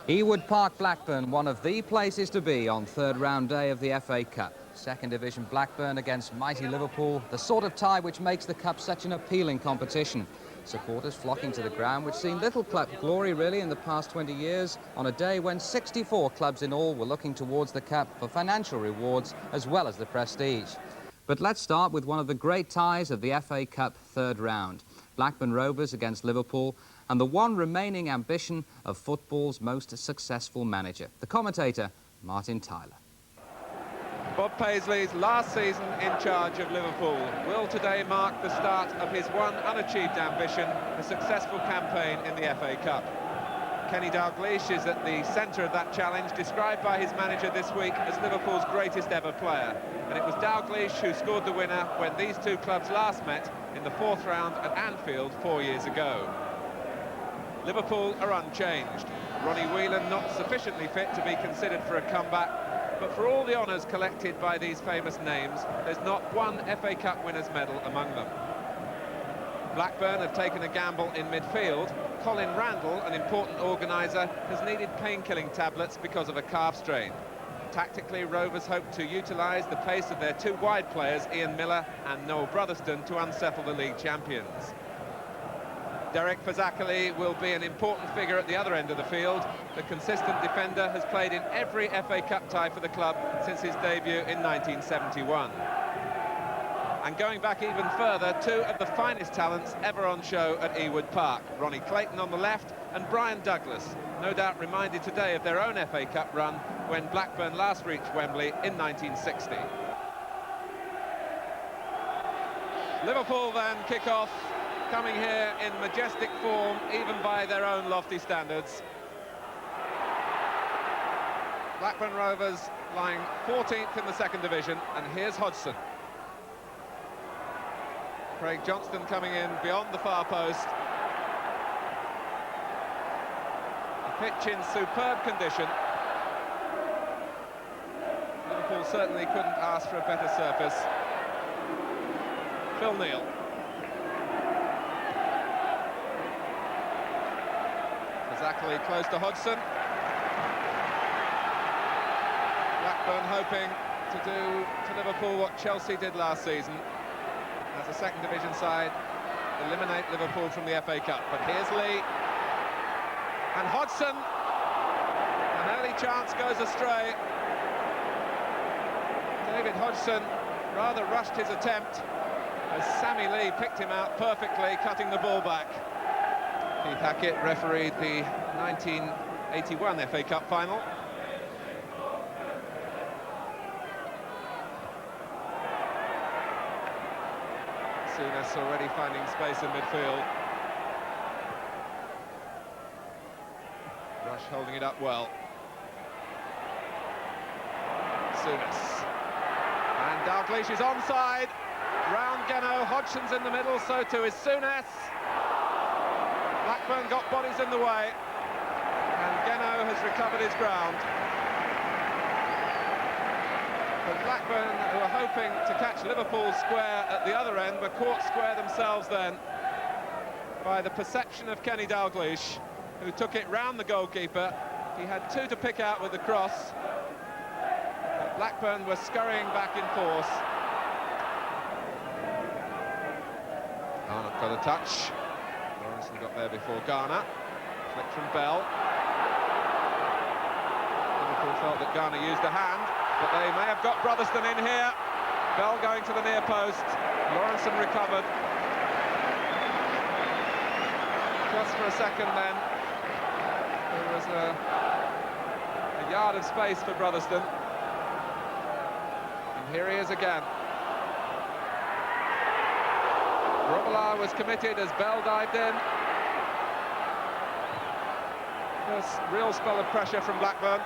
Ewood Park, Blackburn, one of the places to be on third round day of the FA Cup. Second division Blackburn against mighty Liverpool, the sort of tie which makes the Cup such an appealing competition. Supporters flocking to the ground, which seen little club glory really in the past 20 years, on a day when 64 clubs in all were looking towards the Cup for financial rewards as well as the prestige. But let's start with one of the great ties of the FA Cup third round. Blackburn Rovers against Liverpool, and the one remaining ambition of football's most successful manager. The commentator, Martin Tyler. Bob Paisley's last season in charge of Liverpool will today mark the start of his one unachieved ambition, a successful campaign in the FA Cup. Kenny Dalglish is at the centre of that challenge, described by his manager this week as Liverpool's greatest ever player. And it was Dalglish who scored the winner when these two clubs last met in the fourth round at Anfield 4 years ago. Liverpool are unchanged. Ronnie Whelan not sufficiently fit to be considered for a comeback, but for all the honours collected by these famous names, there's not one FA Cup winners' medal among them. Blackburn have taken a gamble in midfield. Colin Randall, an important organiser, has needed painkilling tablets because of a calf strain. Tactically, Rovers hope to utilise the pace of their two wide players, Ian Miller and Noel Brotherston, to unsettle the league champions. Derek Fazakerley will be an important figure at the other end of the field. The consistent defender has played in every FA Cup tie for the club since his debut in 1971. And going back even further, two of the finest talents ever on show at Ewood Park. Ronnie Clayton on the left and Brian Douglas, no doubt reminded today of their own FA Cup run when Blackburn last reached Wembley in 1960. Liverpool then kick off, coming here in majestic form, even by their own lofty standards. Blackburn Rovers lying 14th in the second division, and here's Hodgson. Craig Johnston coming in beyond the far post. The pitch in superb condition. Liverpool certainly couldn't ask for a better surface. Phil Neal. Exactly close to Hodgson. Blackburn hoping to do to Liverpool what Chelsea did last season. As a second division side, eliminate Liverpool from the FA Cup. But here's Lee. And Hodgson. An early chance goes astray. David Hodgson rather rushed his attempt as Sammy Lee picked him out perfectly, cutting the ball back. Keith Hackett refereed the 1981 FA Cup final. Souness already finding space in midfield. Rush holding it up well. Souness. And Dalglish is onside. Round Geno, Hodgson's in the middle, so too is Souness. Blackburn got bodies in the way, and Geno has recovered his ground. But Blackburn, who are hoping to catch Liverpool square at the other end, were caught square themselves then by the perception of Kenny Dalglish, who took it round the goalkeeper. He had two to pick out with the cross. But Blackburn were scurrying back in force. Garner got a touch. Lawrence got there before Garner. Flick from Bell. Liverpool felt that Garner used a hand, but they may have got Brotherston in here. Bell going to the near post. Lawrenson recovered. Just for a second then, there was a yard of space for Brotherston. And here he is again. Robillard was committed as Bell dived in. First real spell of pressure from Blackburn.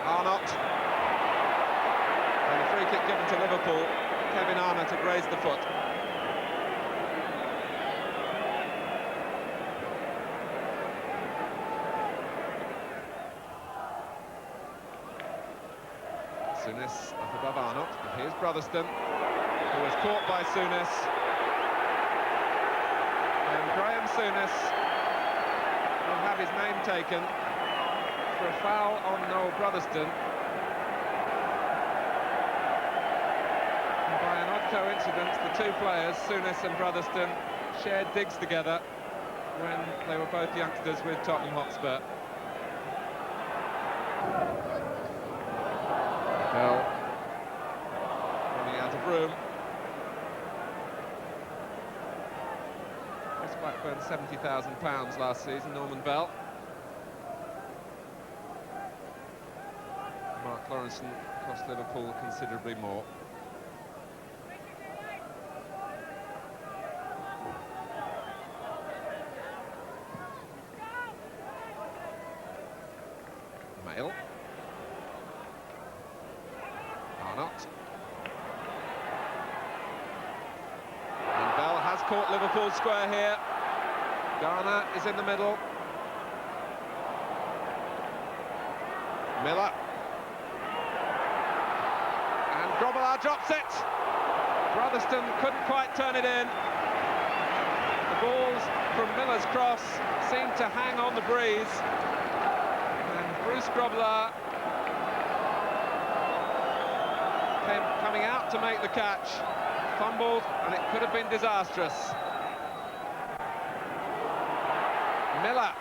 Arnott. And a free kick given to Liverpool. Kevin Arnott to graze the foot. Souness up above Arnott. And here's Brotherston, who was caught by Souness. And Graham Souness will have have his name taken for a foul on Noel Brotherston. And by an odd coincidence, the two players, Souness and Brotherston, shared digs together when they were both youngsters with Tottenham Hotspur. Bell running out of room. Cost Blackburn £70,000 last season, Norman Bell. Mark Lawrenson cost Liverpool considerably more. Mail. Arnott. And Bell has caught Liverpool square here. Garner is in the middle. Miller. And Grobbelaar drops it. Brotherston couldn't quite turn it in. The balls from Miller's cross seemed to hang on the breeze. And Bruce Grobbelaar came coming out to make the catch, fumbled, and it could have been disastrous. Miller.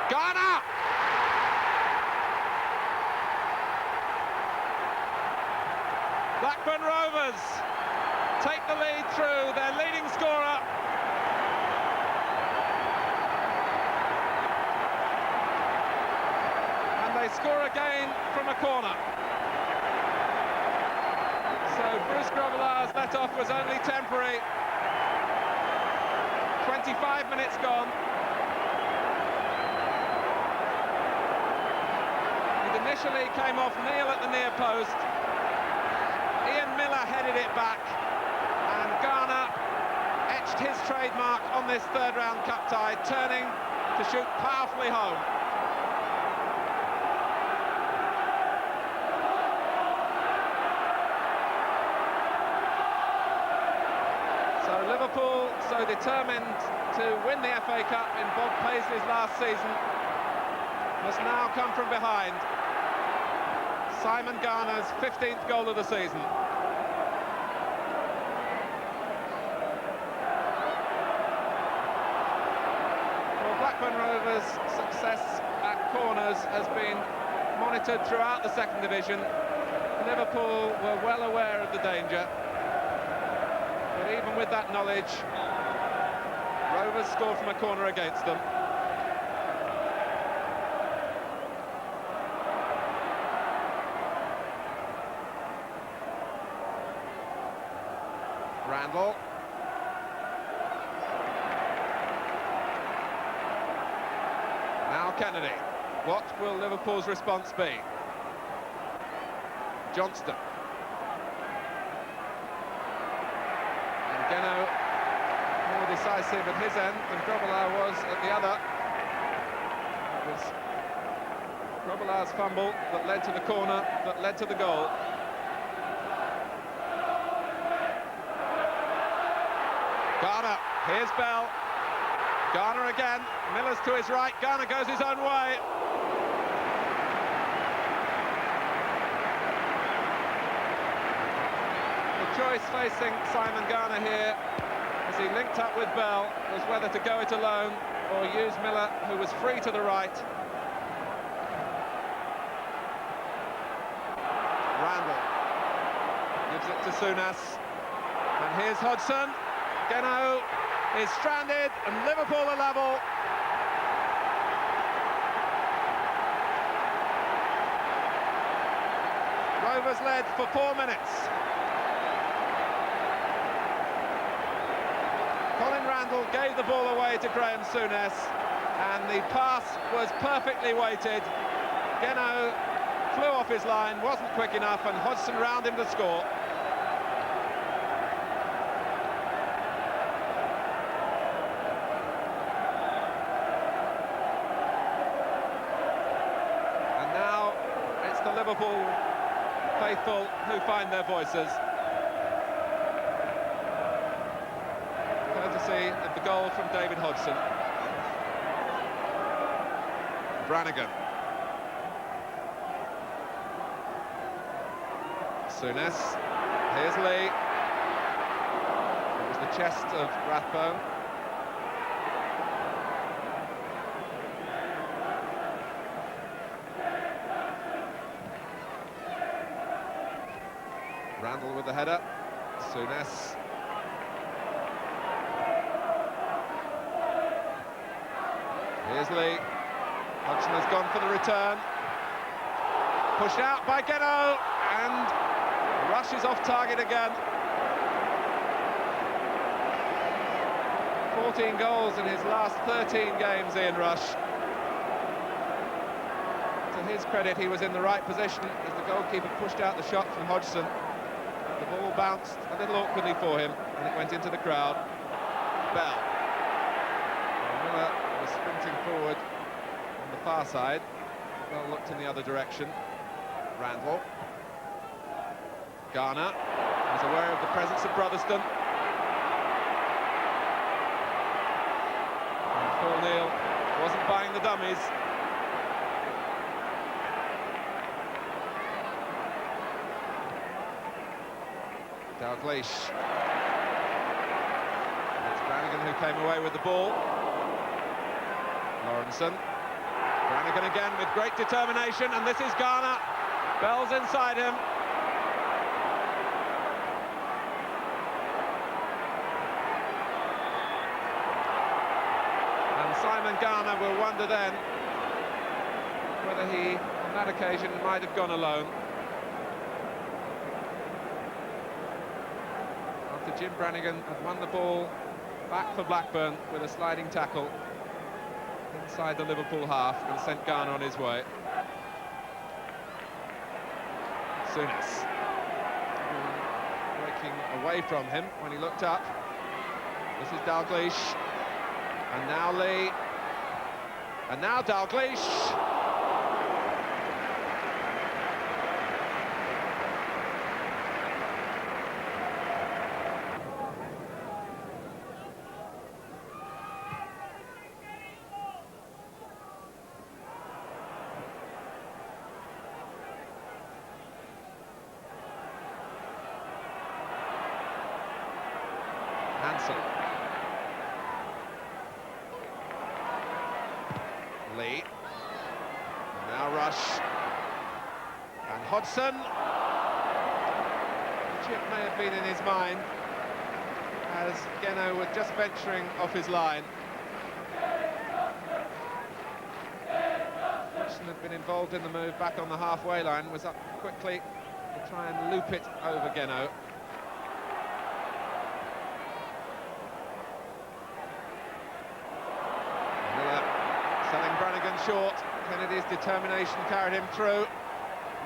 Garner! Blackburn Rovers take the lead through, their leading scorer. And they score again from a corner. So Bruce Grobbelaar's let-off was only temporary. 25 minutes gone. It initially came off Neil at the near post. Ian Miller headed it back, and Garner etched his trademark on this third-round cup tie, turning to shoot powerfully home. So Liverpool, so determined to win the FA Cup in Bob Paisley's last season, must now come from behind. Simon Garner's 15th goal of the season. Well, Blackburn Rovers' success at corners has been monitored throughout the second division. Liverpool were well aware of the danger. But even with that knowledge, Rovers scored from a corner against them. Randall. Now Kennedy. What will Liverpool's response be? Johnston. And Geno more decisive at his end than Grobbelaar was at the other. It was Grobbelaar's fumble that led to the corner, that led to the goal. Garner, here's Bell. Garner again, Miller's to his right, Garner goes his own way. The choice facing Simon Garner here, as he linked up with Bell, was whether to go it alone or use Miller, who was free to the right. Randall gives it to Souness. And here's Hodgson. Geno is stranded, and Liverpool are level. Rovers led for 4 minutes. Colin Randall gave the ball away to Graham Souness, and the pass was perfectly weighted. Geno flew off his line, wasn't quick enough, and Hodgson round him to score. Liverpool faithful who find their voices. Courtesy of the goal from David Hodgson. Brannigan. Souness. Here's Lee. It was the chest of Rathbone. Randall with the header. Souness. Here's Lee. Hodgson has gone for the return. Pushed out by Geno, and Rush is off target again. 14 goals in his last 13 games, Ian Rush. To his credit, he was in the right position as the goalkeeper pushed out the shot from Hodgson. The ball bounced a little awkwardly for him, and it went into the crowd. Bell. Miller was sprinting forward on the far side. Bell looked in the other direction. Randall. Garner was aware of the presence of Brotherston. And Paul Neal wasn't buying the dummies. Dalglish. It's Brannigan who came away with the ball. Lawrenson. Brannigan again with great determination, and this is Garner. Bell's inside him. And Simon Garner will wonder then whether he, on that occasion, might have gone alone. After Jim Brannigan had won the ball back for Blackburn with a sliding tackle inside the Liverpool half and sent Garner on his way. Souness breaking away from him when he looked up. This is Dalglish, and now Lee, and now Dalglish. Hansen. Lee. Now Rush. And Hodgson. The chip may have been in his mind as Geno was just venturing off his line. Hodgson had been involved in the move back on the halfway line, was up quickly to try and loop it over Geno. Selling Brannigan short. Kennedy's determination carried him through.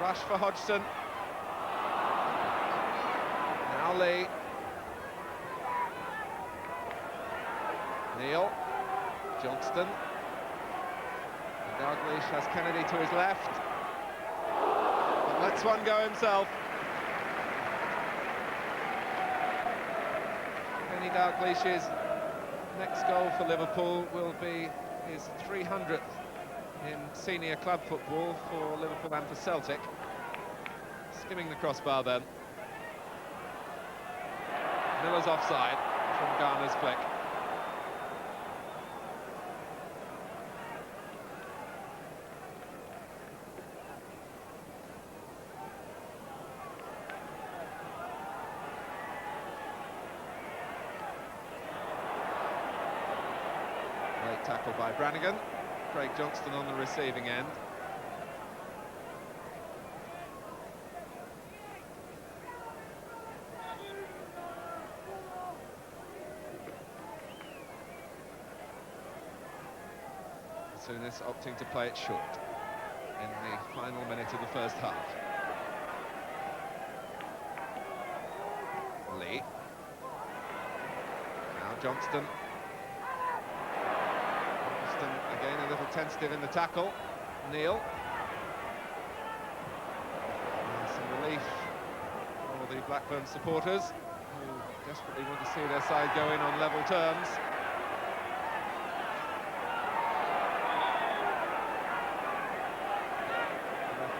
Rush for Hodgson. Now Lee. Neal. Johnston. Dalglish has Kennedy to his left. But lets one go himself. Kenny Dalglish's next goal for Liverpool will be his 300th in senior club football for Liverpool and for Celtic. Skimming the crossbar then. Miller's offside from Garner's flick. Great tackle by Brannigan. Craig Johnston on the receiving end. Souness opting to play it short in the final minute of the first half. Lee. Now Johnston. Again a little tentative in the tackle. Neal. And some relief for the Blackburn supporters who desperately want to see their side go in on level terms.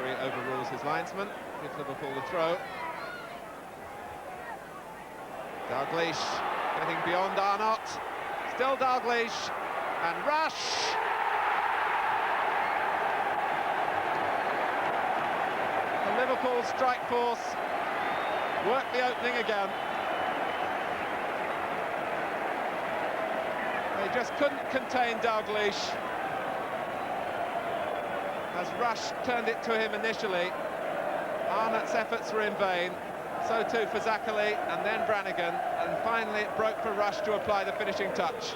referee overrules his linesman, gives Liverpool the throw. Dalglish getting beyond Arnott. Still Dalglish, and Rush! The Liverpool strike force work the opening again. They just couldn't contain Dalglish. As Rush turned it to him initially, Arnott's efforts were in vain. So too for Zachary and then Brannigan, and finally it broke for Rush to apply the finishing touch.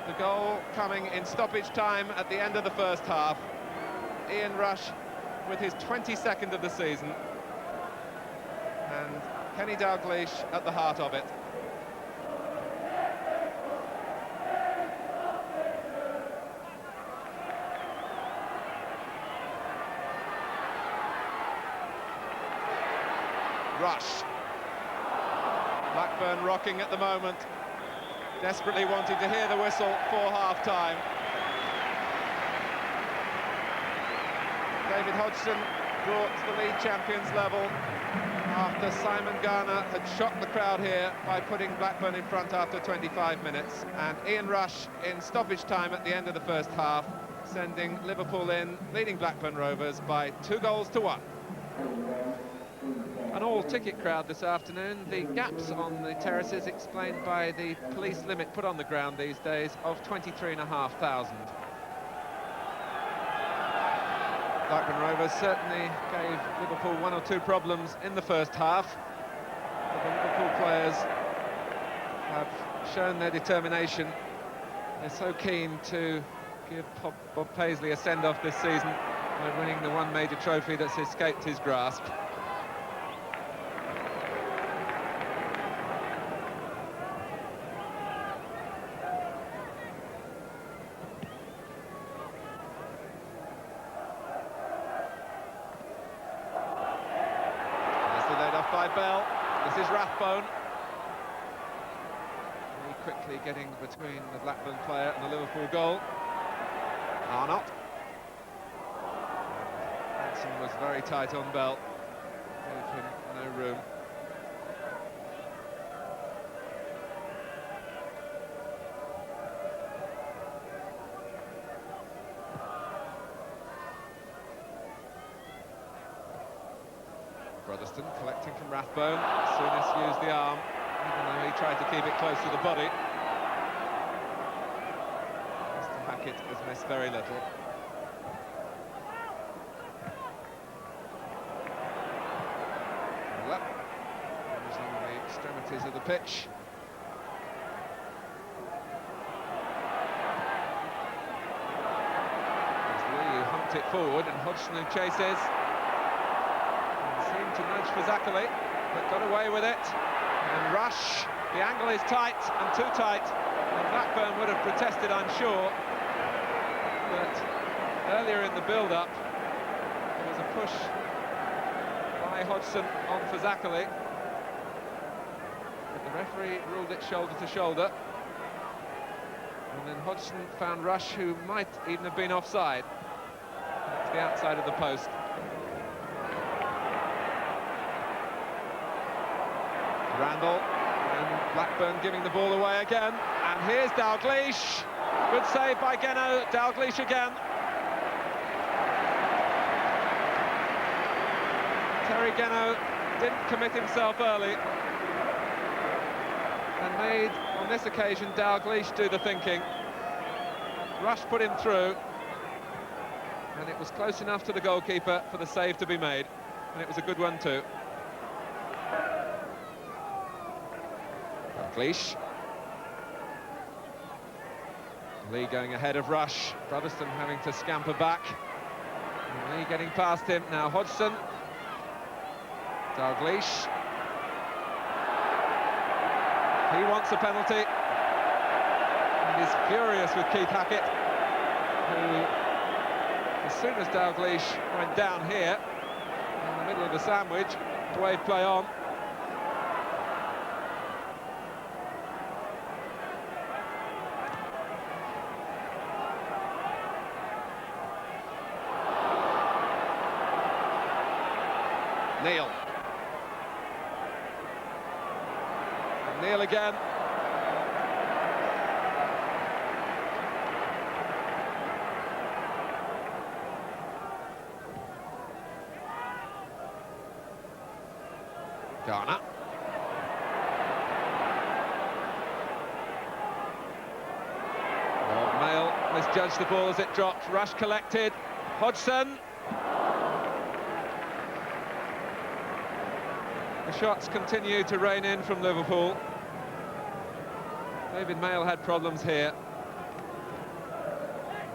The goal coming in stoppage time at the end of the first half. Ian Rush with his 22nd of the season, and Kenny Dalglish at the heart of it. Rush. Blackburn rocking at the moment, desperately wanting to hear the whistle for half-time. David Hodgson brought to the league champions level after Simon Garner had shocked the crowd here by putting Blackburn in front after 25 minutes. And Ian Rush in stoppage time at the end of the first half, sending Liverpool in, leading Blackburn Rovers by 2-1. An all-ticket crowd this afternoon. The gaps on the terraces explained by the police limit put on the ground these days of 23,500. Blackburn Rovers certainly gave Liverpool one or two problems in the first half. But the Liverpool players have shown their determination. They're so keen to give Bob Paisley a send-off this season by winning the one major trophy that's escaped his grasp. By Bell. This is Rathbone. Very quickly getting between the Blackburn player and the Liverpool goal. Arnott. Hanson was very tight on Bell. Gave him no room. Brotherston collecting from Rathbone. Souness used the arm, even though he tried to keep it close to the body. Mr. Hackett has missed very little. Well, using the extremities of the pitch. There's Lee who humped it forward, and Hodgson who chases. To nudge for Zachary, but got away with it. And Rush, the angle is tight and too tight, and Blackburn would have protested, I'm sure. But earlier in the build-up, there was a push by Hodgson on for Zachary, but the referee ruled it shoulder to shoulder. And then Hodgson found Rush, who might even have been offside, to the outside of the post. Randall, and Blackburn giving the ball away again, and here's Dalglish. Good save by Geno. Dalglish again. Terry Geno didn't commit himself early and made, on this occasion, Dalglish do the thinking. Rush put him through, and it was close enough to the goalkeeper for the save to be made, and it was a good one too. Dalglish. Lee going ahead of Rush. Brotherston having to scamper back. And Lee getting past him. Now Hodgson. Dalglish. He wants a penalty. And is furious with Keith Hackett, who, as soon as Dalglish went down here, in the middle of the sandwich, wave play on. Neil. And Neil again. Garner. Mail misjudged the ball as it dropped. Rush collected. Hodgson. The shots continue to rain in from Liverpool. David Mail had problems here.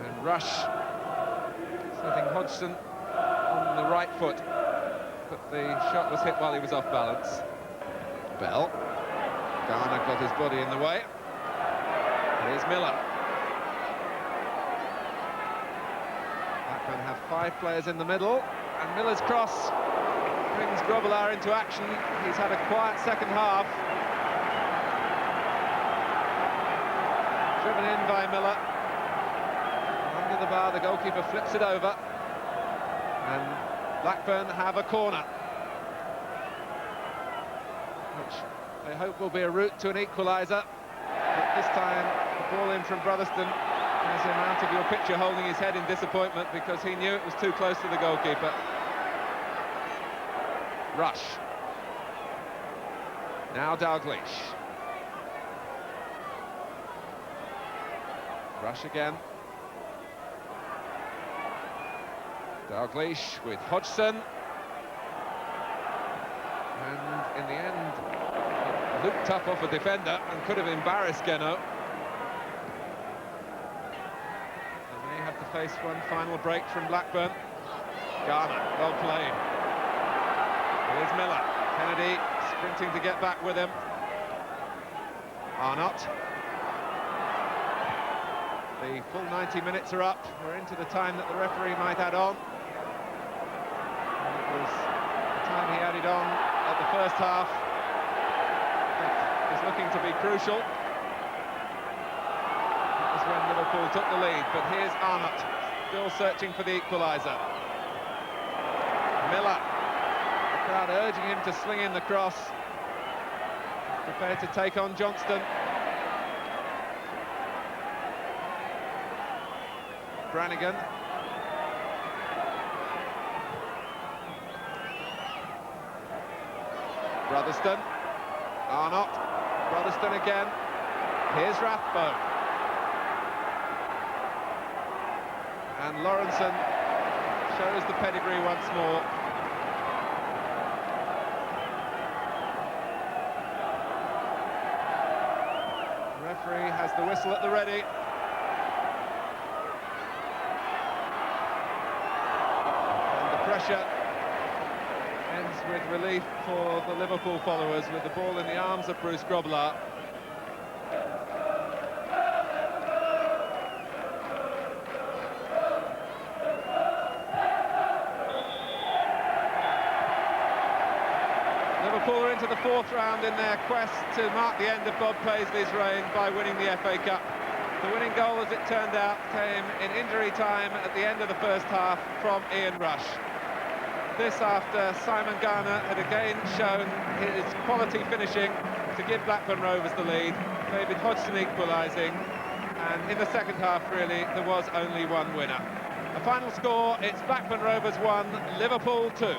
And Rush setting Hodgson on the right foot. But the shot was hit while he was off balance. Bell. Garner got his body in the way. Here's Miller. Blackburn have 5 players in the middle, and Miller's cross brings Grobbelaar into action. He's had a quiet second half. Driven in by Miller. Under the bar, the goalkeeper flips it over. And Blackburn have a corner, which they hope will be a route to an equaliser. But this time, the ball in from Brotherston has him out of your picture, holding his head in disappointment because he knew it was too close to the goalkeeper. Rush. Now Dalglish. Rush again. Dalglish with Hodgson. And in the end, looped up off a defender and could have embarrassed Geno. And they have to face one final break from Blackburn. Garner, well played. Here's Miller. Kennedy sprinting to get back with him. Arnott. The full 90 minutes are up. We're into the time that the referee might add on. And it was the time he added on at the first half that is looking to be crucial. That was when Liverpool took the lead, but here's Arnott, still searching for the equaliser. Miller. Crowd urging him to sling in the cross. Prepared to take on Johnston. Brannigan. Brotherston. Arnott. Brotherston again. Here's Rathbone. And Lawrenson shows the pedigree once more. Referee has the whistle at the ready. And the pressure ends with relief for the Liverpool followers with the ball in the arms of Bruce Grobbelaar. Liverpool are into the 4th round in their quest to mark the end of Bob Paisley's reign by winning the FA Cup. The winning goal, as it turned out, came in injury time at the end of the first half from Ian Rush. This after Simon Garner had again shown his quality finishing to give Blackburn Rovers the lead, David Hodgson equalising, and in the second half, really, there was only one winner. The final score, it's Blackburn Rovers 1, Liverpool 2.